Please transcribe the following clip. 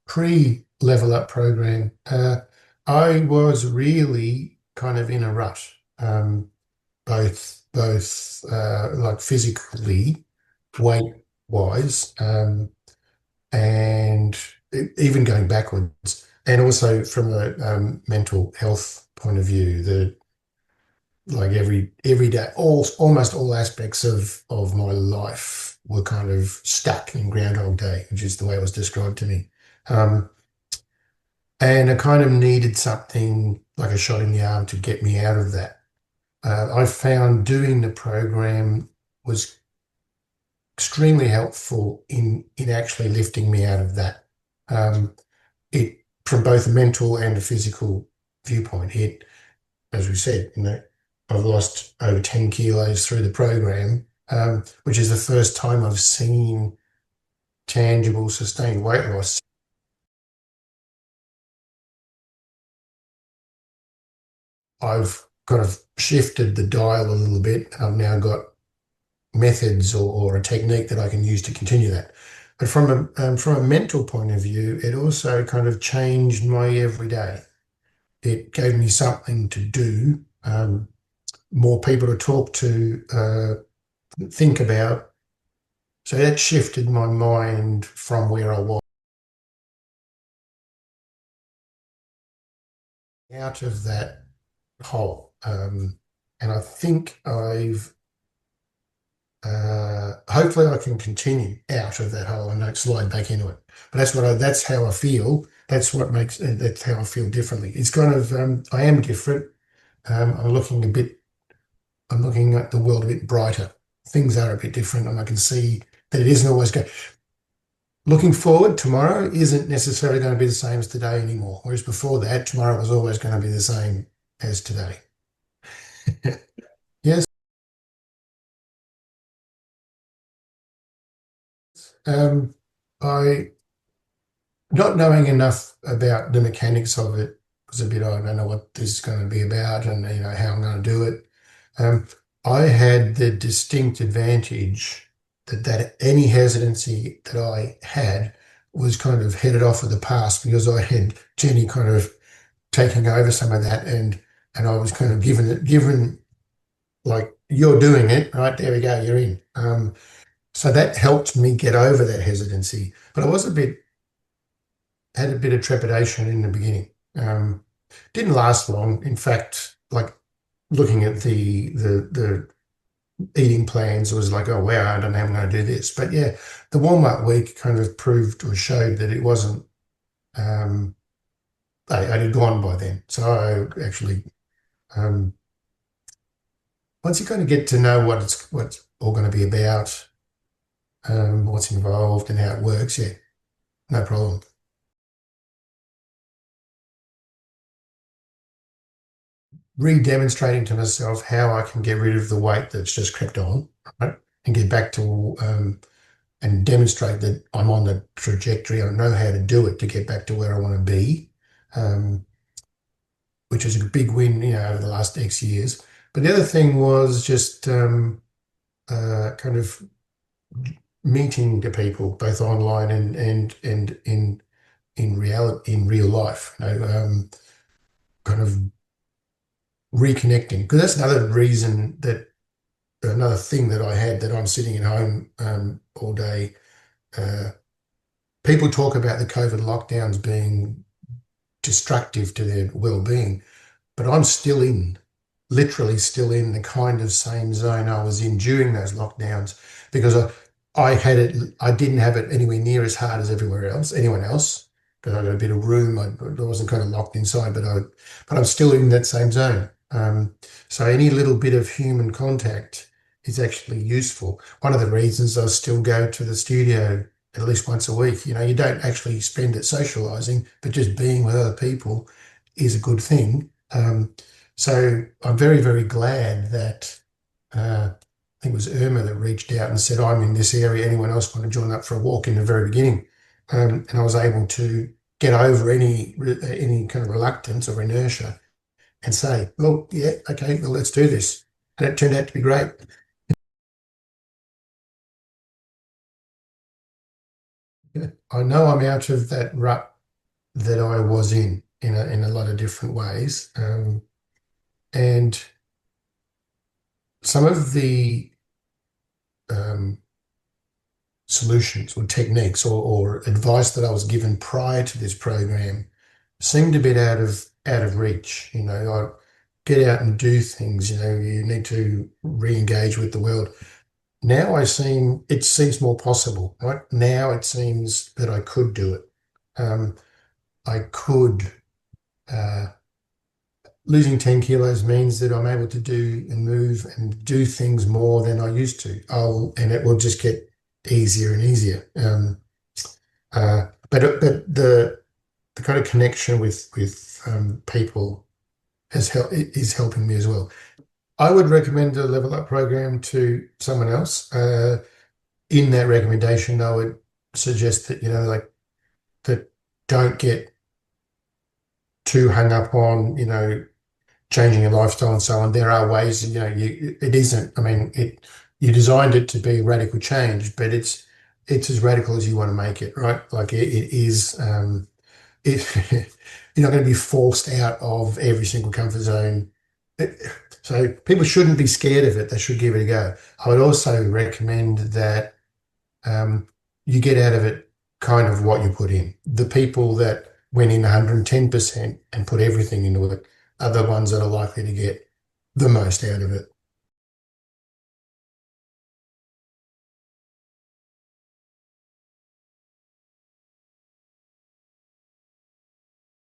pre-level up program, I was really kind of in a rush, both like physically, weight wise, and even going backwards, and also from a mental health point of view. The like every day, almost all aspects of my life were kind of stuck in Groundhog Day, which is the way it was described to me. Um, and I kind of needed something like a shot in the arm to get me out of that. I found doing the program was extremely helpful in actually lifting me out of that. Um, it from both a mental and a physical viewpoint. It, as we said, I've lost over 10 kilos through the program, which is the first time I've seen tangible, sustained weight loss. I've kind of shifted the dial a little bit. I've now got methods or a technique that I can use to continue that. But from a mental point of view, it also kind of changed my everyday. It gave me something to do, more people to talk to, think about. So that shifted my mind from where I was out of that hole. And I think hopefully I can continue out of that hole and don't slide back into it. But that's how I feel. That's how I feel differently. It's kind of, I am different. I'm I'm looking at the world a bit brighter. Things are a bit different and I can see that it isn't always going. Looking forward, tomorrow isn't necessarily going to be the same as today anymore. Whereas before that, tomorrow was always going to be the same as today. Yes. Um, I not knowing enough about the mechanics of it was a bit, I don't know what this is going to be about and how I'm going to do it. Um, I had the distinct advantage that any hesitancy that I had was kind of headed off of the past because I had Jenny kind of taking over some of that and I was kind of given like you're doing it, right? There we go, you're in. So that helped me get over that hesitancy. But I was had a bit of trepidation in the beginning. Didn't last long. In fact, like looking at the eating plans, it was like, oh wow, I don't know how I'm going to do this. But yeah, the warm-up week kind of proved or showed that it wasn't. I had gone by then, so I actually um, once you kind of get to know what's all going to be about, what's involved and how it works, yeah, no problem. Re-demonstrating to myself how I can get rid of the weight that's just crept on, right? And get back to and demonstrate that I'm on the trajectory. I know how to do it to get back to where I want to be, um, which is a big win, over the last X years. But the other thing was just kind of meeting the people, both online and in real life. Kind of reconnecting because that's another thing that I had that I'm sitting at home all day. Uh, People talk about the COVID lockdowns being destructive to their well-being, but I'm literally still in the kind of same zone I was in during those lockdowns because I didn't have it anywhere near as hard as anyone else, because I got a bit of room. I wasn't kind of locked inside, but I'm still in that same zone. So any little bit of human contact is actually useful. One of the reasons I still go to the studio at least once a week. You don't actually spend it socializing, but just being with other people is a good thing. So I'm very, very glad that I think it was Irma that reached out and said, I'm in this area. Anyone else want to join up for a walk in the very beginning? And I was able to get over any kind of reluctance or inertia and say, well, yeah, okay, well, let's do this. And it turned out to be great. I know I'm out of that rut that I was in a lot of different ways. And some of the um, solutions or techniques or advice that I was given prior to this program seemed a bit out of reach. I get out and do things. You need to re-engage with the world. Now it seems more possible, right? Now it seems that I could do it. Um, I could. Uh, Losing 10 kilos means that I'm able to do and move and do things more than I used to. And it will just get easier and easier. But the kind of connection with people is helping me as well. I would recommend the Level Up program to someone else. In that recommendation, I would suggest that, like, that don't get too hung up on, changing your lifestyle and so on. There are ways, it isn't, I mean, you designed it to be radical change, but it's as radical as you want to make it, right? Like it is, it, you're not going to be forced out of every single comfort zone. It- so people shouldn't be scared of it. They should give it a go. I would also recommend that um, you get out of it kind of what you put in. The people that went in 110% and put everything into it are the ones that are likely to get the most out of it.